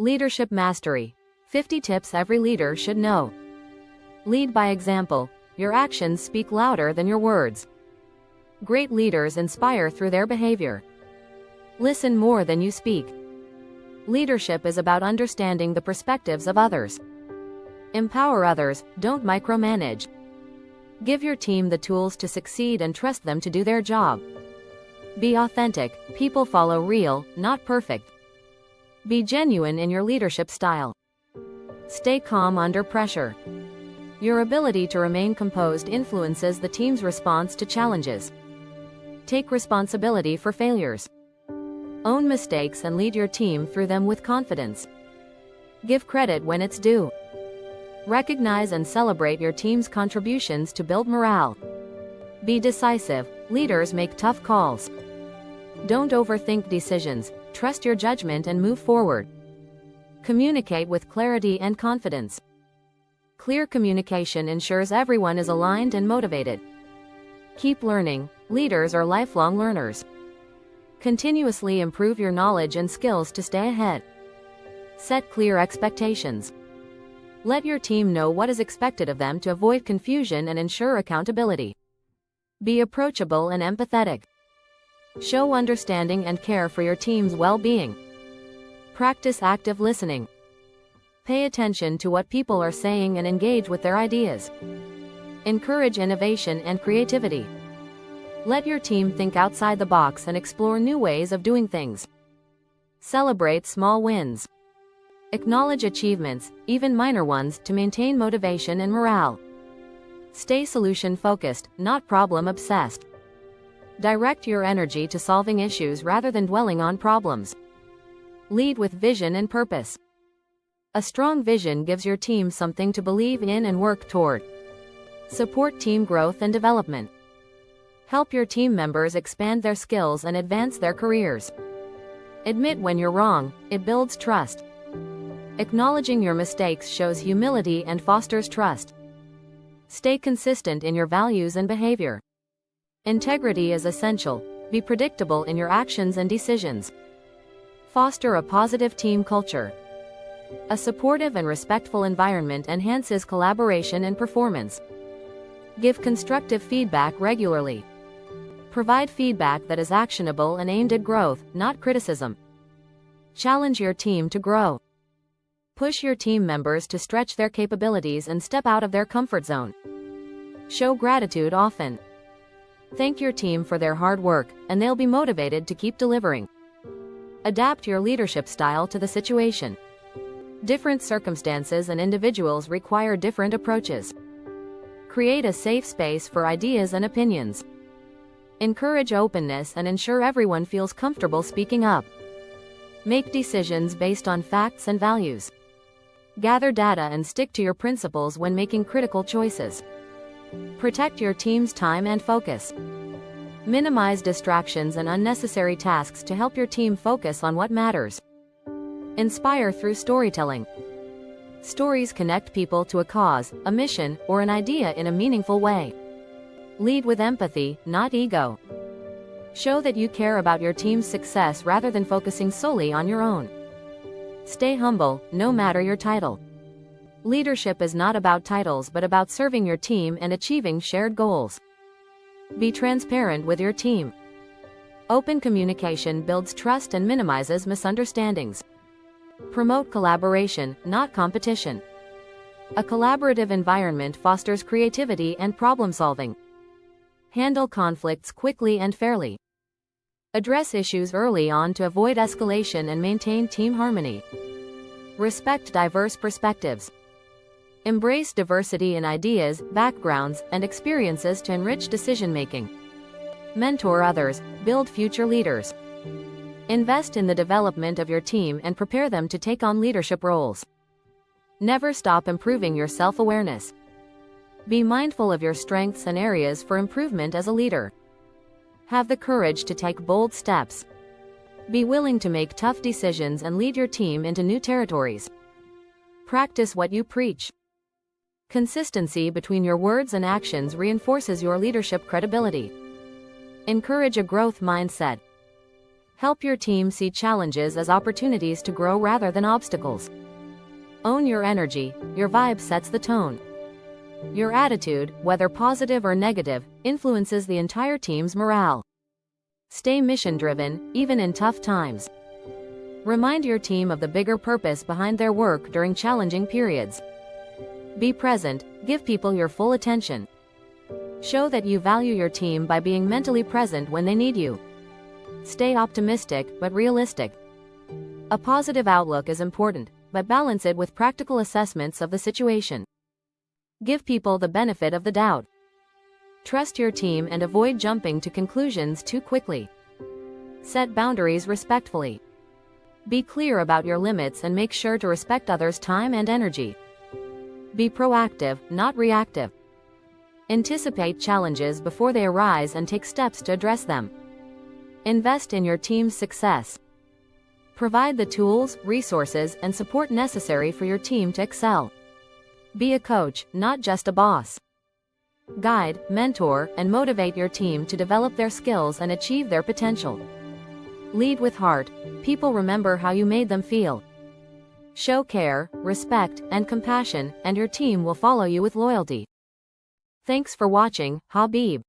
Leadership Mastery. 50 Tips Every Leader Should Know. Lead by example. Your actions speak louder than your words. Great leaders inspire through their behavior. Listen more than you speak. Leadership is about understanding the perspectives of others. Empower others, don't micromanage. Give your team the tools to succeed and trust them to do their job. Be authentic. People follow real, not perfect. Be genuine in your leadership style. Stay calm under pressure. Your ability to remain composed influences the team's response to challenges. Take responsibility for failures. Own mistakes and lead your team through them with confidence. Give credit when it's due. Recognize and celebrate your team's contributions to build morale. Be decisive. Leaders make tough calls. Don't overthink decisions. Trust your judgment and move forward. Communicate with clarity and confidence. Clear communication ensures everyone is aligned and motivated. Keep learning. Leaders are lifelong learners. Continuously improve your knowledge and skills to stay ahead. Set clear expectations. Let your team know what is expected of them to avoid confusion and ensure accountability. Be approachable and empathetic. Show understanding and care for your team's well-being. Practice active listening. Pay attention to what people are saying and engage with their ideas. Encourage innovation and creativity. Let your team think outside the box and explore new ways of doing things. Celebrate small wins. Acknowledge achievements, even minor ones, to maintain motivation and morale. Stay solution-focused, not problem-obsessed. Direct your energy to solving issues rather than dwelling on problems. Lead with vision and purpose. A strong vision gives your team something to believe in and work toward. Support team growth and development. Help your team members expand their skills and advance their careers. Admit when you're wrong. It builds trust. Acknowledging your mistakes shows humility and fosters trust. Stay consistent in your values and behavior. Integrity is essential. Be predictable in your actions and decisions. Foster a positive team culture. A supportive and respectful environment enhances collaboration and performance. Give constructive feedback regularly. Provide feedback that is actionable and aimed at growth, not criticism. Challenge your team to grow. Push your team members to stretch their capabilities and step out of their comfort zone. Show gratitude often. Thank your team for their hard work, and they'll be motivated to keep delivering. Adapt your leadership style to the situation. Different circumstances and individuals require different approaches. Create a safe space for ideas and opinions. Encourage openness and ensure everyone feels comfortable speaking up. Make decisions based on facts and values. Gather data and stick to your principles when making critical choices. Protect your team's time and focus. Minimize distractions and unnecessary tasks to help your team focus on what matters. Inspire through storytelling. Stories connect people to a cause, a mission, or an idea in a meaningful way. Lead with empathy, not ego. Show that you care about your team's success rather than focusing solely on your own. Stay humble, no matter your title. Leadership is not about titles but about serving your team and achieving shared goals. Be transparent with your team. Open communication builds trust and minimizes misunderstandings. Promote collaboration, not competition. A collaborative environment fosters creativity and problem-solving. Handle conflicts quickly and fairly. Address issues early on to avoid escalation and maintain team harmony. Respect diverse perspectives. Embrace diversity in ideas, backgrounds, and experiences to enrich decision-making. Mentor others, build future leaders. Invest in the development of your team and prepare them to take on leadership roles. Never stop improving your self-awareness. Be mindful of your strengths and areas for improvement as a leader. Have the courage to take bold steps. Be willing to make tough decisions and lead your team into new territories. Practice what you preach. Consistency between your words and actions reinforces your leadership credibility. Encourage a growth mindset. Help your team see challenges as opportunities to grow rather than obstacles. Own your energy, your vibe sets the tone. Your attitude, whether positive or negative, influences the entire team's morale. Stay mission-driven, even in tough times. Remind your team of the bigger purpose behind their work during challenging periods. Be present, give people your full attention. Show that you value your team by being mentally present when they need you. Stay optimistic, but realistic. A positive outlook is important, but balance it with practical assessments of the situation. Give people the benefit of the doubt. Trust your team and avoid jumping to conclusions too quickly. Set boundaries respectfully. Be clear about your limits and make sure to respect others' time and energy. Be proactive, not reactive. Anticipate challenges before they arise and take steps to address them. Invest in your team's success. Provide the tools, resources, and support necessary for your team to excel. Be a coach, not just a boss. Guide, mentor, and motivate your team to develop their skills and achieve their potential. Lead with heart. People remember how you made them feel. Show care, respect, and compassion, and your team will follow you with loyalty. Thanks for watching, Habib.